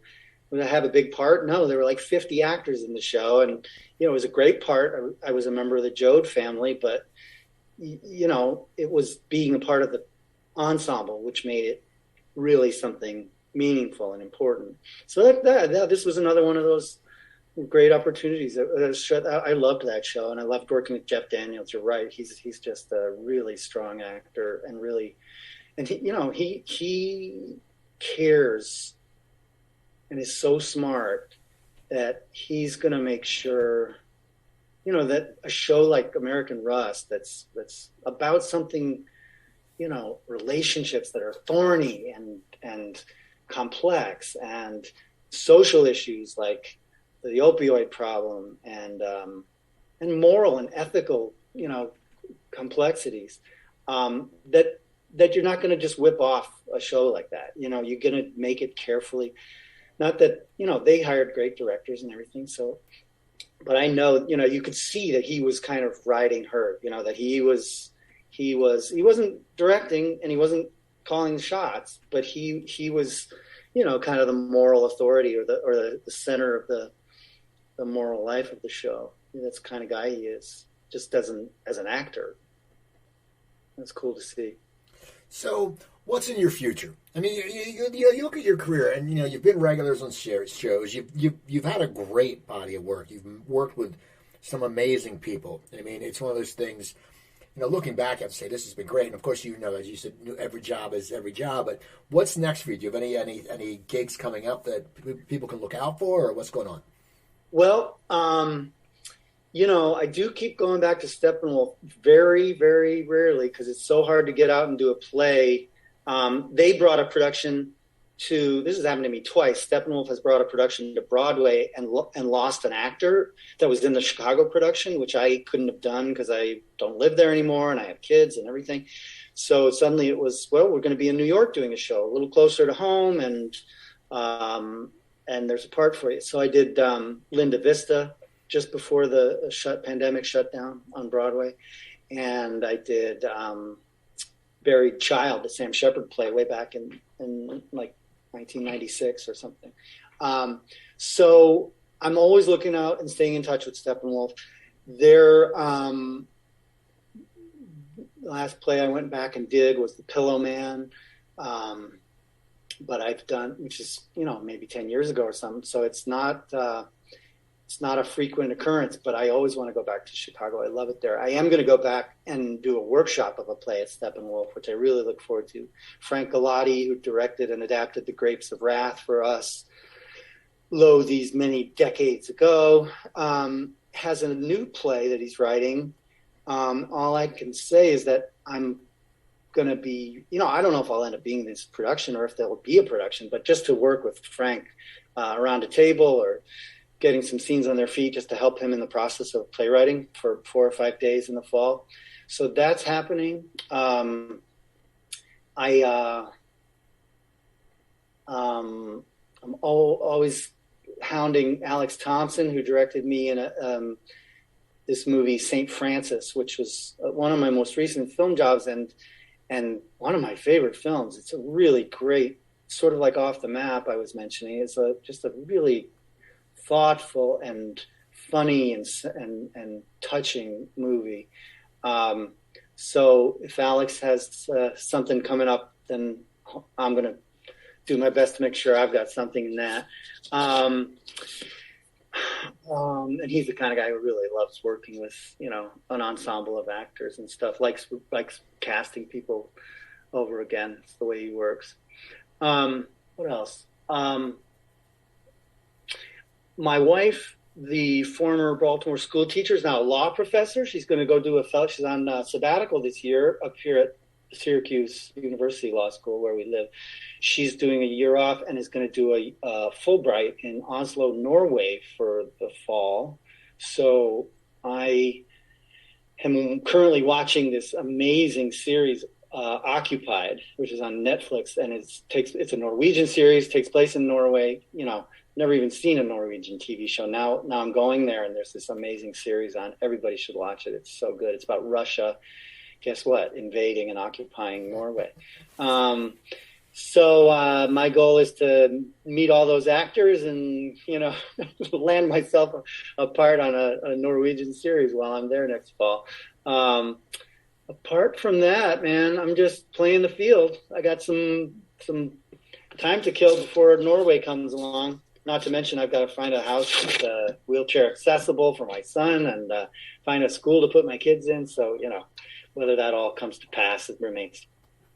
Would I have a big part? No, there were like 50 actors in the show. And, it was a great part. I was a member of the Jode family, but it was being a part of the ensemble, which made it really something meaningful and important. So this was another one of those great opportunities. I loved that show, and I loved working with Jeff Daniels. You're right; he's just a really strong actor, and he cares and is so smart that he's going to make sure. That a show like American Rust that's about something relationships that are thorny and complex, and social issues like the opioid problem, and moral and ethical, complexities, that you're not going to just whip off a show like that. You're going to make it carefully. Not that, they hired great directors and everything. So, but I know, you could see that he was kind of riding her, that he wasn't directing and he wasn't calling the shots, but he was, kind of the moral authority or the center of the moral life of the show. That's the kind of guy he is, just as an actor. That's cool to see. So, what's in your future? I mean, you look at your career, and you've been regulars on shows. You've had a great body of work. You've worked with some amazing people. I mean, it's one of those things. Looking back, I have to say this has been great. And of course, as you said, every job is every job. But what's next for you? Do you have any gigs coming up that people can look out for, or what's going on? Well, I do keep going back to Steppenwolf very, very rarely because it's so hard to get out and do a play. They brought a production this has happened to me twice. Steppenwolf has brought a production to Broadway and lost an actor that was in the Chicago production, which I couldn't have done because I don't live there anymore and I have kids and everything. So suddenly it was, we're going to be in New York doing a show a little closer to home, and there's a part for you. So I did Linda Vista just before the pandemic shutdown on Broadway. And I did Buried Child, the Sam Shepard play way back in like 1996 or something. So I'm always looking out and staying in touch with Steppenwolf. Their last play I went back and did was The Pillow Man. But I've done, which is, maybe 10 years ago or something. So it's not a frequent occurrence, but I always want to go back to Chicago. I love it there. I am going to go back and do a workshop of a play at Steppenwolf, which I really look forward to. Frank Galati, who directed and adapted The Grapes of Wrath for us, these many decades ago, has a new play that he's writing. All I can say is that I'm going to be, I don't know if I'll end up being in this production or if there will be a production, but just to work with Frank around a table or getting some scenes on their feet just to help him in the process of playwriting for 4 or 5 days in the fall. So that's happening. I'm always hounding Alex Thompson, who directed me in this movie, St. Francis, which was one of my most recent film jobs and one of my favorite films. It's a really great, sort of like Off the Map I was mentioning. It's just a really thoughtful and funny and touching movie. So if Alex has something coming up, then I'm going to do my best to make sure I've got something in that. And he's the kind of guy who really loves working with, an ensemble of actors and stuff, likes casting people over again. It's the way he works. What else? My wife, the former Baltimore school teacher, is now a law professor. She's going to go do she's on sabbatical this year up here at Syracuse University Law School, where we live. She's doing a year off and is going to do a Fulbright in Oslo, Norway for the fall. So I am currently watching this amazing series, Occupied, which is on Netflix, and it's a Norwegian series, takes place in Norway. Never even seen a Norwegian TV show. Now I'm going there, and there's this amazing series on. Everybody should watch it. It's so good. It's about Russia, guess what, invading and occupying Norway. So my goal is to meet all those actors and, land myself a part on a Norwegian series while I'm there next fall. Apart from that, man, I'm just playing the field. I got some time to kill before Norway comes along. Not to mention, I've got to find a house that's wheelchair accessible for my son and find a school to put my kids in. So, whether that all comes to pass, it remains to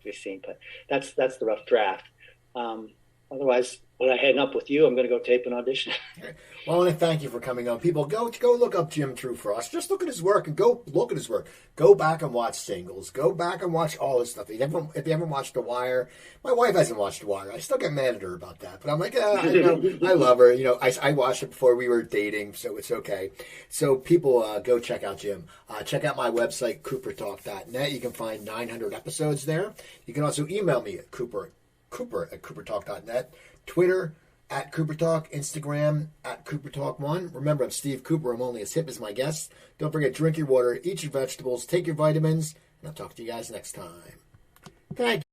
be seen. But that's the rough draft. Otherwise, when I head up with you, I'm going to go tape an audition. Well, I want to thank you for coming on. People, go look up Jim True Frost. Just look at his work and go look at his work. Go back and watch Singles. Go back and watch all his stuff. If you haven't watched The Wire, my wife hasn't watched The Wire. I still get mad at her about that. But I'm like, I love her. I watched it before we were dating, so it's okay. So people, go check out Jim. Check out my website, coopertalk.net. You can find 900 episodes there. You can also email me at cooper at coopertalk.net. Twitter, at Cooper Talk, Instagram, at Cooper Talk 1. Remember, I'm Steve Cooper. I'm only as hip as my guests. Don't forget, drink your water, eat your vegetables, take your vitamins, and I'll talk to you guys next time. Thank you.